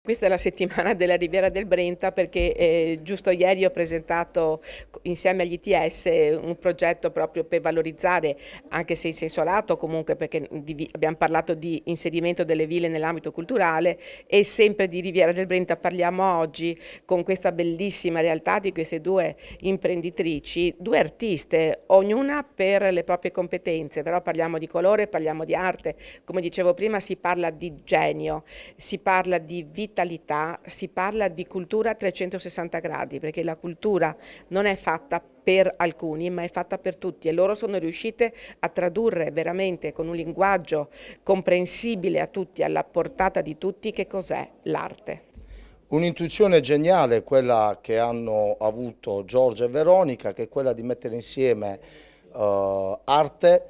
Questa è la settimana della Riviera del Brenta perché giusto ieri ho presentato insieme agli ITS un progetto proprio per valorizzare, anche se in senso lato comunque, perché abbiamo parlato di inserimento delle ville nell'ambito culturale, e sempre di Riviera del Brenta parliamo oggi con questa bellissima realtà di queste due imprenditrici, due artiste, ognuna per le proprie competenze, però parliamo di colore, parliamo di arte, come dicevo prima si parla di genio, si parla di vitalità, si parla di cultura a 360 gradi, perché la cultura non è fatta per alcuni, ma è fatta per tutti, e loro sono riuscite a tradurre veramente con un linguaggio comprensibile a tutti, alla portata di tutti, che cos'è l'arte. Un'intuizione geniale, quella che hanno avuto Giorgia e Veronica, che è quella di mettere insieme arte,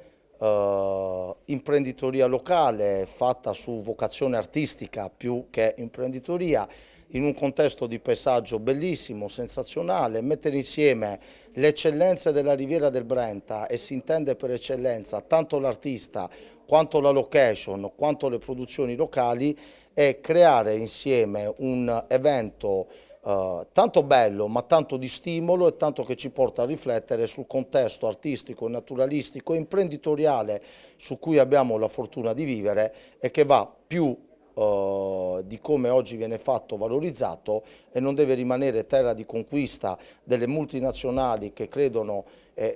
imprenditoria locale fatta su vocazione artistica più che imprenditoria, in un contesto di paesaggio bellissimo, sensazionale, mettere insieme le eccellenze della Riviera del Brenta, e si intende per eccellenza tanto l'artista quanto la location, quanto le produzioni locali, e creare insieme un evento tanto bello ma tanto di stimolo e tanto che ci porta a riflettere sul contesto artistico, naturalistico e imprenditoriale su cui abbiamo la fortuna di vivere, e che va più di come oggi viene fatto valorizzato, e non deve rimanere terra di conquista delle multinazionali che credono,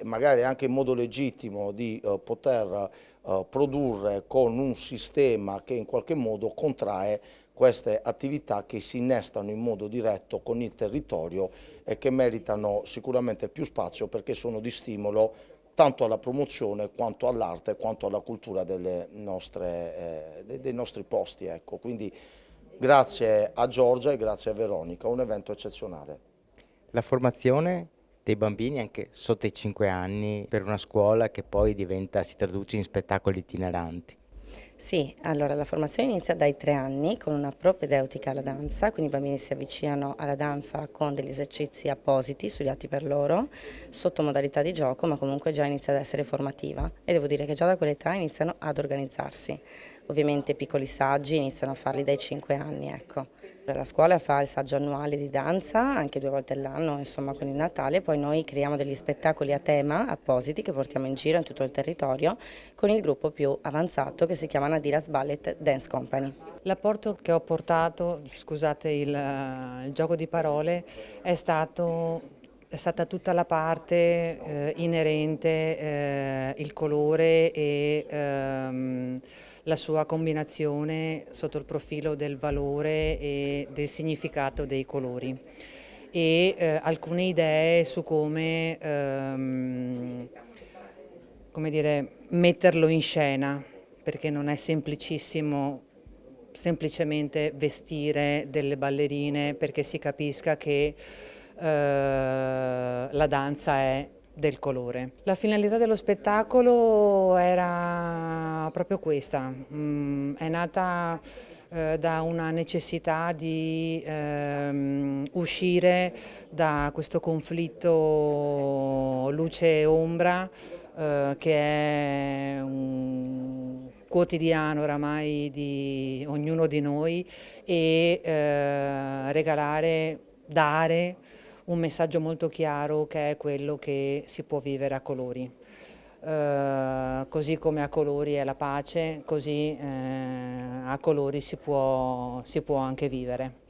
magari anche in modo legittimo, di poter produrre con un sistema che in qualche modo contrae queste attività che si innestano in modo diretto con il territorio e che meritano sicuramente più spazio, perché sono di stimolo tanto alla promozione quanto all'arte quanto alla cultura dei nostri posti. Ecco. Quindi grazie a Giorgia e grazie a Veronica, un evento eccezionale. La formazione dei bambini anche sotto i 5 anni per una scuola che poi si traduce in spettacoli itineranti. Sì, allora la formazione inizia dai 3 anni con una propedeutica alla danza, quindi i bambini si avvicinano alla danza con degli esercizi appositi studiati per loro, sotto modalità di gioco, ma comunque già inizia ad essere formativa, e devo dire che già da quell'età iniziano ad organizzarsi. Ovviamente piccoli saggi iniziano a farli dai 5 anni, ecco. La scuola fa il saggio annuale di danza, anche 2 volte all'anno, insomma con il Natale, poi noi creiamo degli spettacoli a tema appositi che portiamo in giro in tutto il territorio con il gruppo più avanzato che si chiama Nadiras Ballet Dance Company. L'apporto che ho portato, scusate il gioco di parole, è stata tutta la parte inerente, il colore e la sua combinazione sotto il profilo del valore e del significato dei colori, e alcune idee su come dire, metterlo in scena, perché non è semplicissimo semplicemente vestire delle ballerine perché si capisca che la danza è del colore. La finalità dello spettacolo era proprio questa, è nata da una necessità di uscire da questo conflitto luce e ombra che è un quotidiano oramai di ognuno di noi, e regalare, dare un messaggio molto chiaro, che è quello che si può vivere a colori. Così come a colori è la pace, così a colori si può anche vivere.